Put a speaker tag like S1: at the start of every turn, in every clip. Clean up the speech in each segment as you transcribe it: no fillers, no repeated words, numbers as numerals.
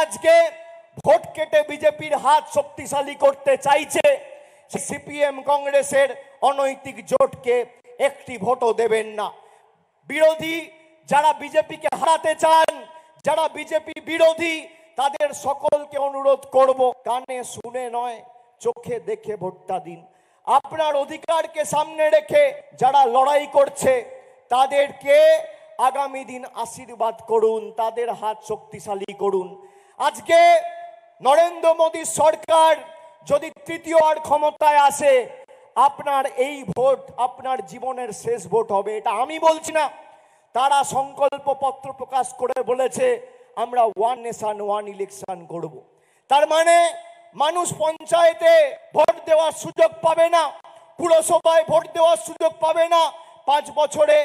S1: আজকে ভোট কেটে বিজেপির হাত শক্তিশালী করতে চাইছে, সিপিএম কংগ্রেসের অনৈতিক জোটকে একটি ভোটও দেবেন না। বিরোধী যারা বিজেপিকে হারাতে চান, যারা বিজেপি বিরোধী, তাদের সকলকে অনুরোধ করব, কানে শুনে নয় চোখে দেখে ভোটটা দিন। আপনার অধিকারকে সামনে রেখে যারা লড়াই করছে তাদেরকে আগামী দিন আশীর্বাদ করুন, তাদের হাত শক্তিশালী করুন। আজকে নরেন্দ্র মোদী সরকার যদি তৃতীয়বার ক্ষমতায় আসে, আপনার এই ভোট আপনার জীবনের শেষ ভোট হবে, এটা আমি বলছি না। তারা সংকল্প পত্র প্রকাশ করে বলেছে আমরা ওয়ান নেশন ওয়ান ইলেকশন করব। তার মানে মানুষ পঞ্চায়েতে ভোট দেওয়ার সুযোগ পাবে না, পুরসভায় ভোট দেওয়ার সুযোগ পাবে না। 5 বছরে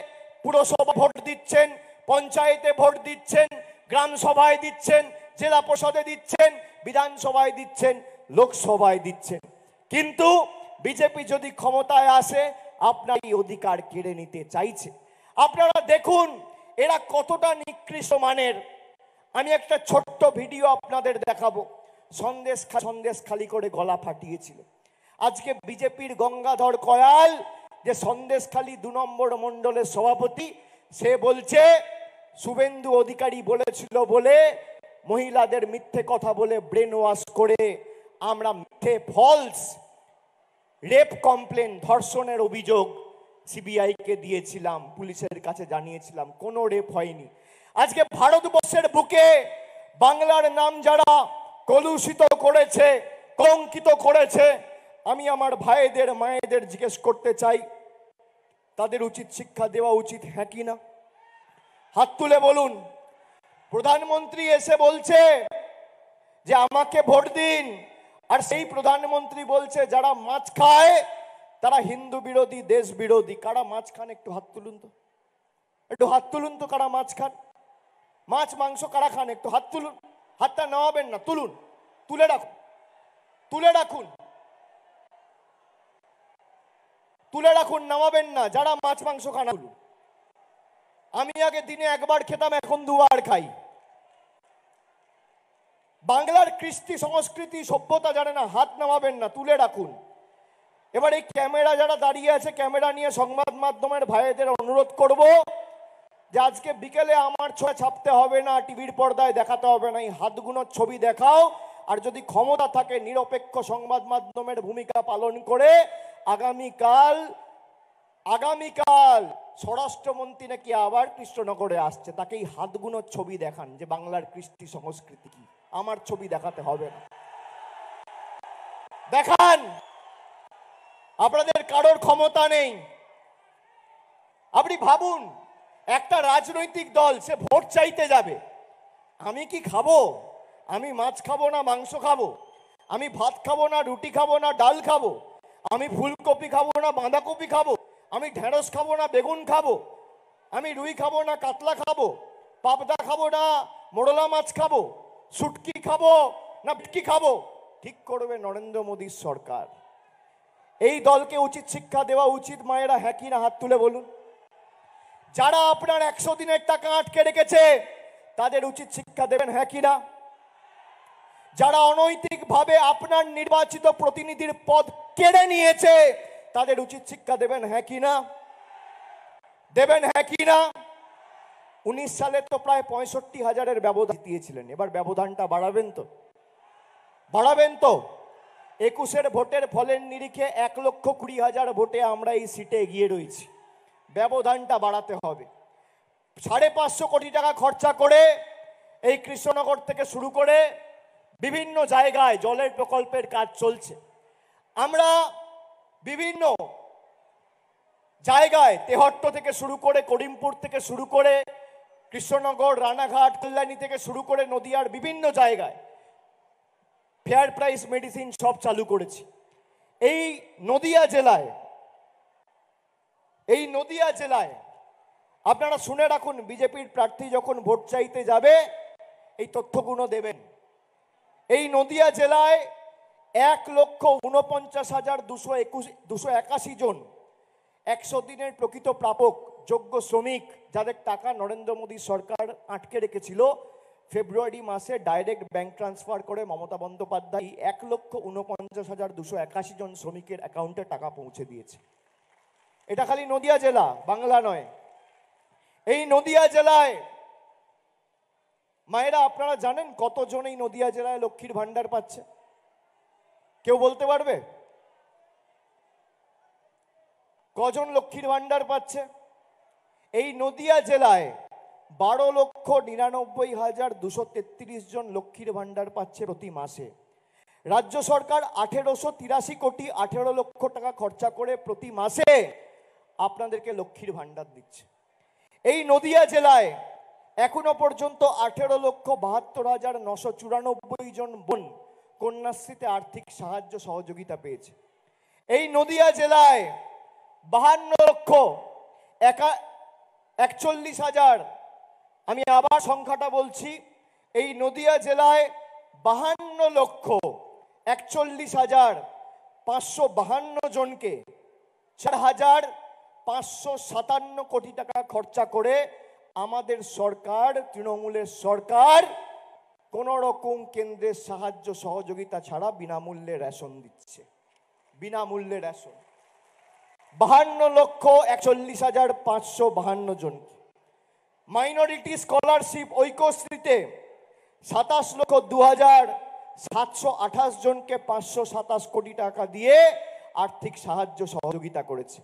S1: পুরসভা ভোট দিচ্ছেন, পঞ্চায়েতে ভোট দিচ্ছেন, গ্রাম সভায় দিচ্ছেন, জেলা পরিষদে দিচ্ছেন, বিধানসভায় দিচ্ছেন, লোকসভায় দিচ্ছেন। কিন্তু বিজেপি যদি ক্ষমতায় আসে আপনার এই অধিকার কেড়ে নিতে চাইছে। আপনারা দেখুন এরা কতটা নিকৃষ্ট মানের। আমি একটা ছোট্ট ভিডিও আপনাদের দেখাবো। সন্দেশ খালি করে গলা ফাটিয়েছিল। আজকে বিজেপির গঙ্গাধর কয়াল, যে সন্দেশখালী 2 নম্বর মণ্ডলের সভাপতি, সে বলছে শুভেন্দু অধিকারী বলেছিল বলে মহিলাদের মিথ্যে কথা বলে ব্রেন ওয়াশ করে আমরা মিথ্যে ফলস রেপ কমপ্লেন, ধর্ষণের অভিযোগ সিবিআই কে দিয়েছিলাম, পুলিশের কাছে জানিয়েছিলাম, কোনো রেপ হয়নি। আজকে ভারতবর্ষের বুকে বাংলার নাম যারা কলুষিত করেছে, কলঙ্কিত করেছে, আমি আমার ভাইদের মায়েদের জিজ্ঞেস করতে চাই তাদের উচিত শিক্ষা দেওয়া উচিত, হ্যাঁ কি না? হাত তুলে বলুন। প্রধানমন্ত্রী এসে বলছে যে আমাকে ভোট দিন, আর সেই প্রধানমন্ত্রী বলছে যারা মাছ খায় তারা হিন্দু বিরোধী, দেশ বিরোধী। কারা মাছ খান একটু হাত তুলুন তো, একটু হাত তুলুন তো, কারা মাছ খান? মাছ মাংস কারা খান একটু হাত তুলুন। হাতটা নামাবেন না, তুলুন, তুলে রাখুন, তুলে রাখুন, তুলে রাখুন, নামাবেন না। যারা মাছ মাংস খান তুলুন। আমি আগে দিনে একবার খেতাম, এখন 2 বার খাই। বাংলার কৃষ্টি সংস্কৃতি সভ্যতা জানে না, হাত নামাবেন না, তুলে রাখুন। এবার এই ক্যামেরা যারা দাঁড়িয়ে আছে, ক্যামেরা নিয়ে সংবাদ মাধ্যমের ভাইদের অনুরোধ করব যে আজকে বিকেলে আমার ছবি ছাপতে হবে না, টিভির পর্দায় দেখাতে হবে না, এই হাতগুলোর ছবি দেখাও। আর যদি ক্ষমতা থাকে নিরপেক্ষ সংবাদ মাধ্যমের ভূমিকা পালন করে আগামীকাল স্বরাষ্ট্রমন্ত্রী নাকি আবার কৃষ্ণনগরে আসছে, তাকে এই হাতগুলোর ছবি দেখান যে বাংলার কৃষ্টি সংস্কৃতি কি। আমার ছবি দেখাতে হবে না, দেখান। আপনাদের কারোর ক্ষমতা নেই। আপনি ভাবুন একটা রাজনৈতিক দল সে ভোট চাইতে যাবে, আমি কি খাবো? আমি মাছ খাবো না মাংস খাবো? আমি ভাত খাবো না রুটি খাবো না ডাল খাবো? আমি ফুলকপি খাবো না বাঁধাকপি খাবো? আমি ঢেঁড়স খাবো না বেগুন খাবো? আমি রুই খাবো না কাতলা খাবো? পাবদা খাবো না মোরলা মাছ খাবো? শুটকি খাবো না ভেটকি খাবো? ঠিক করবে নরেন্দ্র মোদীর সরকার। এই দলকে উচিত শিক্ষা দেওয়া উচিত। মায়েরা হ্যাঁ কি না হাত তুলে বলুন। যারা আপনার 100 দিনের টাকা আটকে রেখেছে তাদের উচিত শিক্ষা দেবেন, হ্যাঁ কি না? যারা অনৈতিকভাবে আপনার নির্বাচিত প্রতিনিধির পদ কেড়ে নিয়েছে তাদের উচিত শিক্ষা দেবেন, হ্যাঁ কি না? দেবেন, হ্যাঁ কি না? 19 সালে তো প্রায় 65,000-এর ব্যবধান দিয়েছিলেন, এবার ব্যবধানটা বাড়াবেন তো? বাড়াবেন তো? 21-এর ভোটের ফলের নিরিখে 1,20,000 ভোটে আমরা এই সিটে এগিয়ে রয়েছি। ব্যবধানটা বাড়াতে হবে। 550 কোটি টাকা খরচা করে এই কৃষ্ণনগর থেকে শুরু করে বিভিন্ন জায়গায় জলের প্রকল্পের কাজ চলছে। আমরা বিভিন্ন জায়গায় তেহট্ট থেকে শুরু করে করিমপুর থেকে শুরু করে কৃষ্ণনগর, রানাঘাট, কল্যাণী থেকে শুরু করে নদিয়ার বিভিন্ন জায়গায় ফেয়ার প্রাইস মেডিসিন সব চালু করেছি। এই নদিয়া জেলায় আপনারা শুনে রাখুন, বিজেপির প্রার্থী যখন ভোট চাইতে যাবে এই তথ্যগুলো দেবেন। এই নদিয়া জেলায় 1,49,281 জন 100 দিনের প্রকৃত প্রাপক যোগ্য শ্রমিক, যাদের টাকা নরেন্দ্র মোদী সরকার আটকে রেখেছিল, ফেব্রুয়ারি মাসে ডাইরেক্ট ব্যাংক ট্রান্সফার করে মমতা বন্দ্যোপাধ্যায় 1,49,281 জন শ্রমিকের অ্যাকাউন্টে টাকা পৌঁছে দিয়েছে। এটা খালি নদিয়া জেলা, বাংলা নয়। এই নদিয়া জেলায় মায়েরা আপনারা জানেন কতজন এই নদিয়া জেলায় লক্ষ্মীর ভান্ডার পাচ্ছে? কেউ বলতে পারবে কজন লক্ষ্মীর ভান্ডার পাচ্ছে? এই নদিয়া জেলায় 12,99,233 জন লক্ষ্মীর ভান্ডার পাচ্ছে প্রতি মাসে। রাজ্য সরকার 1883 কোটি 18 লক্ষ টাকা খরচা করে প্রতি মাসে আপনাদেরকে লক্ষ্মীর ভান্ডার দিচ্ছে। এই নদিয়া জেলায় এখনো পর্যন্ত 18,72,994 জন বোন কন্যাশ্রীতে আর্থিক সাহায্য সহযোগিতা পেয়েছে। এই নদিয়া জেলায় 42,41,000, আমি আবার সংখ্যাটা বলছি, এই নদিয়া জেলায় 42,41,552 জনকে 4,557 কোটি টাকা খরচা করে আমাদের সরকার, তৃণমূলের সরকার, কোন রকম কেন্দ্রের সাহায্য সহযোগিতা ছাড়া বিনামূল্যে রেশন দিচ্ছে। বিনামূল্যে রেশন 52,41,552 জনকে। মাইনরিটি স্কলারশিপ ঐক্যশ্রীতে 27,02,728 জনকে 527 কোটি টাকা দিয়ে আর্থিক সাহায্য সহযোগিতা করেছে।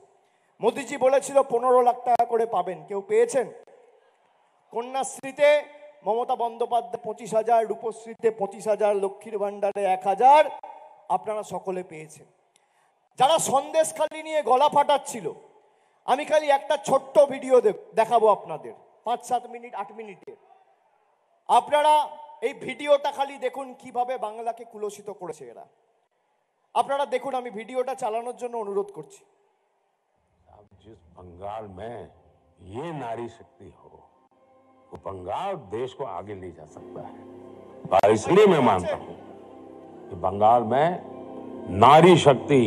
S1: মোদিজি বলেছিল 15 লাখ টাকা করে পাবেন, কেউ পেয়েছেন? কন্যাশ্রীতে মমতা বন্দ্যোপাধ্যায় 25,000, রূপশ্রীতে 25,000, লক্ষ্মীর ভান্ডারে 1,000 আপনারা সকলে পেয়েছেন। যারা সন্দেশখালি নিয়ে গলা ফাটাচ্ছিল, আমি খালি একটা ছোট্ট ভিডিও দেখাবো আপনাদের, 5-7 মিনিট 8 মিনিটে। আপনারা এই ভিডিওটা খালি দেখুন কিভাবে বাংলাকে কুলসিত করেছে এরা। আপনারা দেখুন, আমি ভিডিওটা চালানোর জন্য অনুরোধ করছি।
S2: जिस बंगाल में ये नारी शक्ति हो, वो बंगाल देश को आगे ले जा सकता है। और इसलिए मैं मानता हूं कि बंगाल में नारी शक्ति,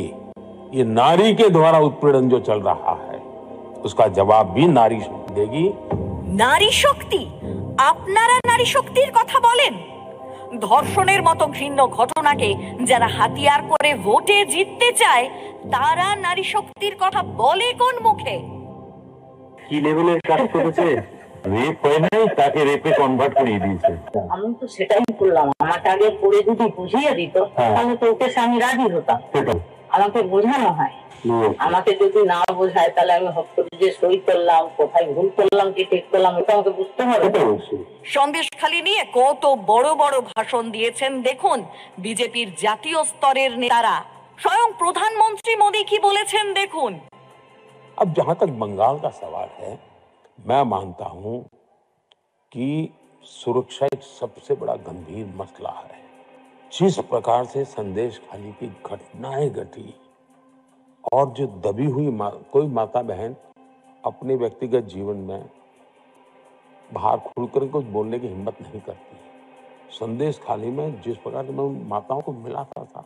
S2: ये नारी के द्वारा उत्पीड़न जो चल रहा है, उसका जवाब भी नारी शक्ति देगी।
S3: নারী শক্তি? আপনারা নারী শক্তির কথা বলেন? ধর্ষণের মতো ঘৃণ্য ঘটনাকে যারা হাতিয়ার করে ভোটে জিততে চায়, তারা নারী শক্তির কথা বলে কোন মুখে?
S4: কি লেভেলের কাজ করেছে? রেপ হয় নাই, তাকে রেপে কনভার্ট করে দিয়েছে।
S5: আমি তো সেটাই করলাম। আমাকে আগে পড়ে যদি বুঝিয়ে দিত তাহলে তো ওকে আমি রাজি হতাম। আমাকে বোঝানো হয়, আমাকে যদি না বোঝায় তাহলে আমি হক করে যে সই করলাম, কোথায় ভুল করলাম কি ঠিক করলাম, এটা আমাকে বুঝতে হবে।
S3: সন্দেশখালি নিয়ে কত বড় বড় ভাষণ দিয়েছেন দেখুন বিজেপির জাতীয় স্তরের নেতারা। স্বয়ং প্রধানমন্ত্রী মোদী কি বলেছেন দেখুন।
S2: अब जहां तक बंगाल का सवाल है, मैं मानता हूं कि सुरक्षा एक सबसे बड़ा गंभीर मसला है। जिस प्रकार से संदेशखाली की घटनाएं घटी और जो दबी हुई कोई माता बहन अपने व्यक्तिगत जीवन में बाहर खुलकर कुछ बोलने की हिम्मत नहीं करती। संदेशखाली में जिस प्रकार से मैं उन माताओं को मिलाता था,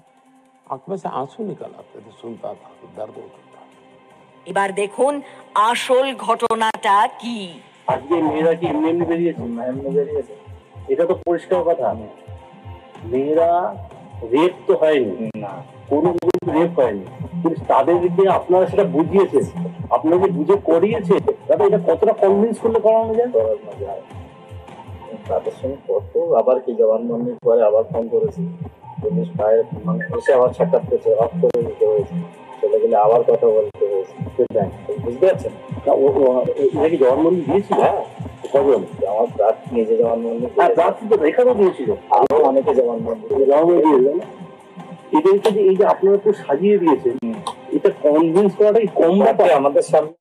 S2: आंख में से आंसू निकल आते थे, सुनता था तो दर्द होता था।
S3: এবার দেখুন আসল ঘটনাটা কি।
S4: আজকে মেয়েরা কি এমনি এমনি বেরিয়েছে? এমনি বেরিয়েছে, এটা তো পরিষ্কার কথা। মেয়েরা রেপ তো হয়নি, না কোনো রেপ হয়নি, কিন্তু তাদেরকে আপনারা সেটা বুঝিয়েছেন, আপনাকে বুঝে করিয়েছে। দাদা, এটা কতটা কনভিন্স করলে করানো যায়? তাদের সঙ্গে কত আবার কি জবানবন্দির পরে আবার ফোন করেছি, পুলিশ পায়ে এসে আবার সাক্ষাৎ করছে, অফ করে দিতে হয়েছে, চলে গেলে আবার কথা বলতে হয়েছে। বুঝতে পারছেন না? এটা কি জবানবন্দি দিয়েছিল? কজন? আমার প্রার্থী নিজে জবানবন্দি, প্রার্থী তো এখানেও দিয়েছিল, আরো অনেকে জবানবন্দি দিয়েছিল। এদেরকে যে এই যে আপনারা তো সাজিয়ে দিয়েছেন, এটা কনভিন্স করাটাই কম ব্যাপার আমাদের সামনে।